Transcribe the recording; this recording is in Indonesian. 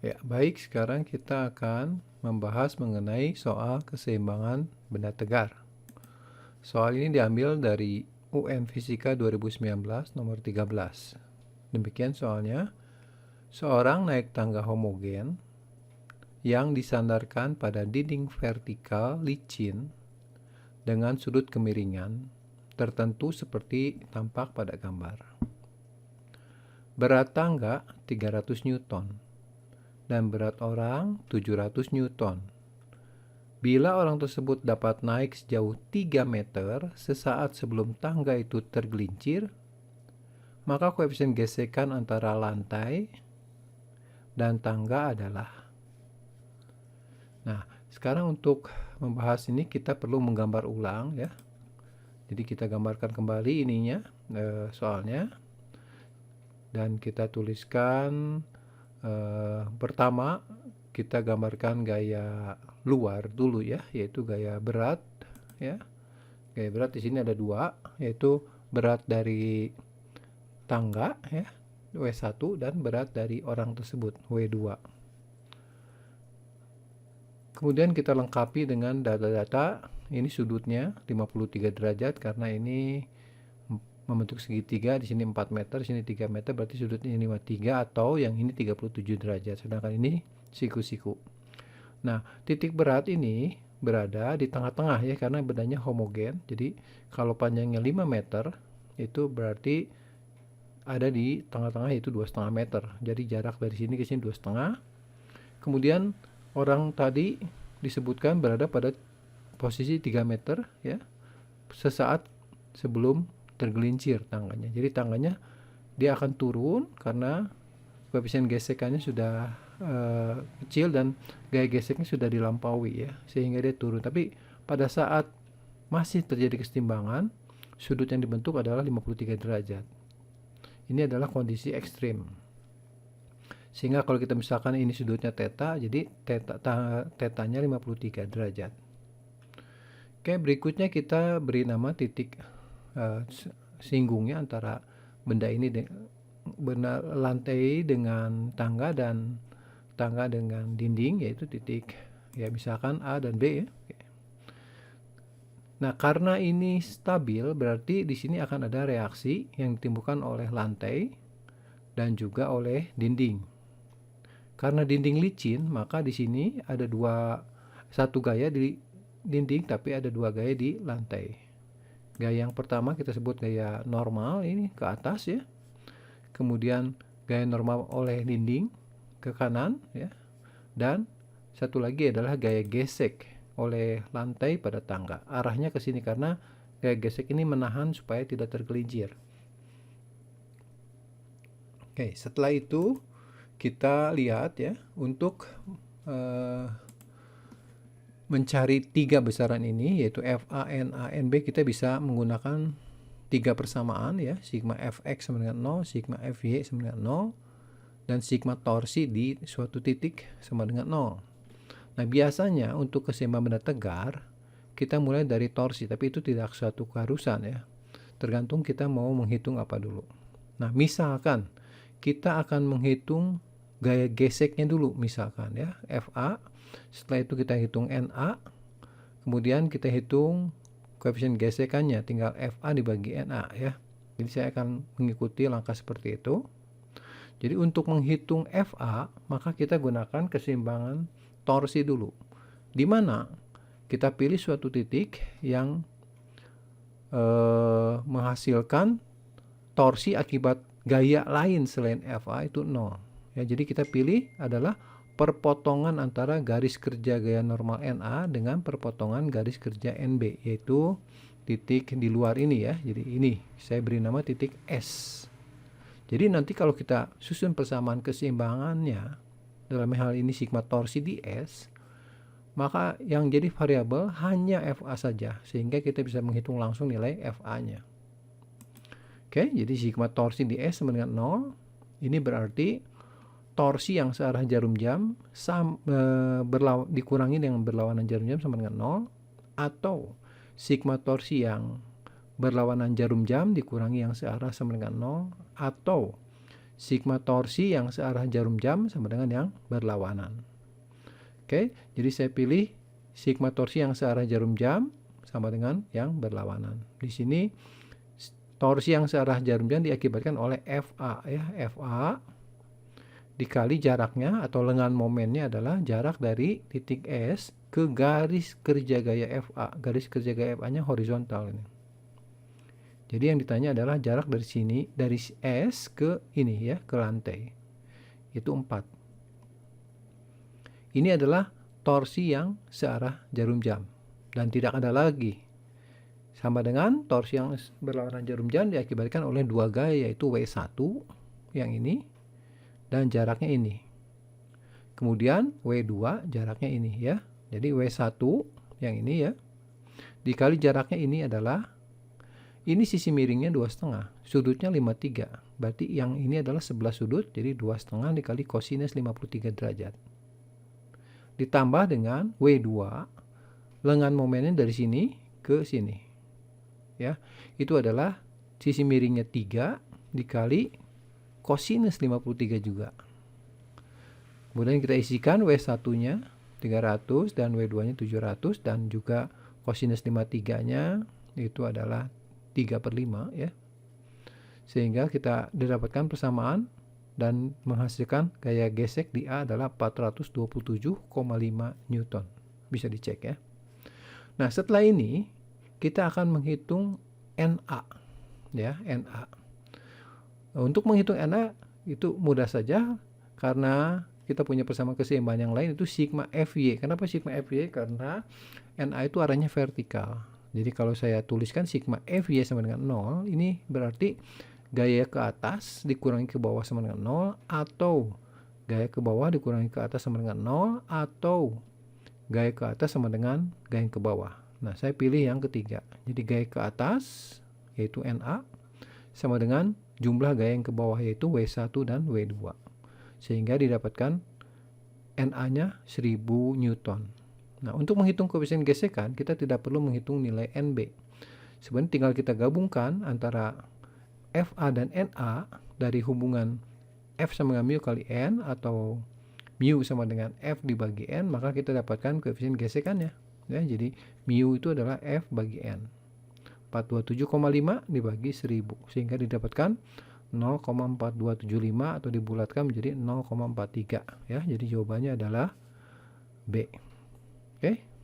Ya, baik, sekarang kita akan membahas mengenai soal keseimbangan benda tegar. Soal ini diambil dari UN Fisika 2019 nomor 13. Demikian soalnya, seorang naik tangga homogen yang disandarkan pada dinding vertikal licin dengan sudut kemiringan tertentu seperti tampak pada gambar. Berat tangga 300 Newton dan berat orang 700 Newton. Bila orang tersebut dapat naik sejauh 3 meter sesaat sebelum tangga itu tergelincir, maka koefisien gesekan antara lantai dan tangga adalah. Nah, sekarang untuk membahas ini kita perlu menggambar ulang ya. Jadi kita gambarkan kembali ininya soalnya, dan kita tuliskan pertama kita gambarkan gaya luar dulu ya, yaitu gaya berat ya. Gaya berat di sini ada dua, yaitu berat dari tangga ya, W1, dan berat dari orang tersebut, W2. Kemudian kita lengkapi dengan data-data. Ini sudutnya 53 derajat karena ini membentuk segitiga, di sini 4 meter, di sini 3 meter, berarti sudutnya 53, atau yang ini 37 derajat, sedangkan ini siku-siku. Nah, titik berat ini berada di tengah-tengah ya, karena bendanya homogen. Jadi kalau panjangnya 5 meter, itu berarti ada di tengah-tengah, yaitu 2,5 meter. Jadi jarak dari sini ke sini 2,5. Kemudian orang tadi disebutkan berada pada posisi 3 meter ya, sesaat sebelum tergelincir tangganya. Jadi tangganya dia akan turun karena koefisien gesekannya sudah kecil dan gaya geseknya sudah dilampaui ya, sehingga dia turun. Tapi pada saat masih terjadi kesetimbangan, sudut yang dibentuk adalah 53 derajat. Ini adalah kondisi ekstrim. Sehingga kalau kita misalkan ini sudutnya theta, jadi tetanya 53 derajat. Oke, berikutnya kita beri nama titik singgungnya antara benda ini, benda lantai dengan tangga dan tangga dengan dinding, yaitu titik ya, misalkan A dan B ya. Nah, karena ini stabil, berarti di sini akan ada reaksi yang ditimbulkan oleh lantai dan juga oleh dinding. Karena dinding licin, maka di sini ada satu gaya di dinding, tapi ada dua gaya di lantai. Gaya yang pertama kita sebut gaya normal, ini ke atas ya. Kemudian gaya normal oleh dinding ke kanan ya. Dan satu lagi adalah gaya gesek oleh lantai pada tangga. Arahnya ke sini karena gaya gesek ini menahan supaya tidak tergelincir. Oke, setelah itu kita lihat ya, untuk mencari tiga besaran ini, yaitu FA, NA, NB, kita bisa menggunakan tiga persamaan ya, sigma Fx sama dengan 0, sigma Fy sama dengan 0, dan sigma torsi di suatu titik sama dengan 0. Nah, biasanya untuk keseimbangan benda tegar, kita mulai dari torsi, tapi itu tidak suatu keharusan ya. Tergantung kita mau menghitung apa dulu. Nah, misalkan kita akan menghitung gaya geseknya dulu, misalkan ya, Fa. Setelah itu kita hitung Na, kemudian kita hitung koefisien gesekannya, tinggal Fa dibagi Na ya. Jadi saya akan mengikuti langkah seperti itu. Jadi untuk menghitung Fa, maka kita gunakan keseimbangan torsi dulu, di mana kita pilih suatu titik yang menghasilkan torsi akibat gaya lain selain Fa itu 0 ya. Jadi kita pilih adalah perpotongan antara garis kerja gaya normal Na dengan perpotongan garis kerja NB, yaitu titik di luar ini ya. Jadi ini saya beri nama titik S. Jadi nanti kalau kita susun persamaan keseimbangannya, dalam hal ini sigma torsi di S, maka yang jadi variabel hanya Fa saja, sehingga kita bisa menghitung langsung nilai Fa-nya. Oke, jadi sigma torsi di S sama dengan 0. Ini berarti torsi yang searah jarum jam dikurangi dengan berlawanan jarum jam sama dengan 0, atau sigma torsi yang berlawanan jarum jam dikurangi yang searah sama dengan 0, atau sigma torsi yang searah jarum jam sama dengan yang berlawanan. Oke, jadi saya pilih sigma torsi yang searah jarum jam sama dengan yang berlawanan. Di sini torsi yang searah jarum jam diakibatkan oleh FA ya, FA dikali jaraknya atau lengan momennya adalah jarak dari titik S ke garis kerja gaya FA. Garis kerja gaya FA-nya horizontal ini. Jadi yang ditanya adalah jarak dari sini, dari S ke ini ya, ke lantai. Itu 4. Ini adalah torsi yang searah jarum jam. Dan tidak ada lagi. Sama dengan torsi yang berlawanan jarum jam diakibatkan oleh dua gaya, yaitu W1 yang ini dan jaraknya ini. Kemudian W2 jaraknya ini ya. Jadi W1 yang ini ya. Dikali jaraknya ini adalah, ini sisi miringnya 2,5, sudutnya 53. Berarti yang ini adalah sebelah sudut, jadi 2,5 dikali kosinus 53 derajat. Ditambah dengan W2, lengan momennya dari sini ke sini. Ya, itu adalah sisi miringnya 3 dikali kosinus 53 juga. Kemudian kita isikan W1-nya 300 dan W2-nya 700 dan juga kosinus 53-nya itu adalah 3/5 ya. Sehingga kita didapatkan persamaan dan menghasilkan gaya gesek di A adalah 427,5 Newton. Bisa dicek ya. Nah, setelah ini kita akan menghitung NA ya, NA. Untuk menghitung NA itu mudah saja karena kita punya persamaan keseimbangan yang lain, itu sigma FY. Kenapa sigma FY? Karena NA itu arahnya vertikal. Jadi kalau saya tuliskan sigma FY sama dengan 0, ini berarti gaya ke atas dikurangi ke bawah sama dengan 0, atau gaya ke bawah dikurangi ke atas sama dengan 0, atau gaya ke atas sama dengan gaya ke bawah. Nah, saya pilih yang ketiga. Jadi gaya ke atas yaitu NA sama dengan jumlah gaya yang ke bawah yaitu W1 dan W2. Sehingga didapatkan NA-nya 1000 Newton. Nah, untuk menghitung koefisien gesekan, kita tidak perlu menghitung nilai NB. Sebenarnya tinggal kita gabungkan antara FA dan NA dari hubungan F sama dengan mu kali N atau mu sama dengan F dibagi N, maka kita dapatkan koefisien gesekannya. Ya, jadi mu itu adalah F bagi N. 427,5 dibagi 1000 sehingga didapatkan 0,4275 atau dibulatkan menjadi 0,43 ya. Jadi jawabannya adalah B. Oke.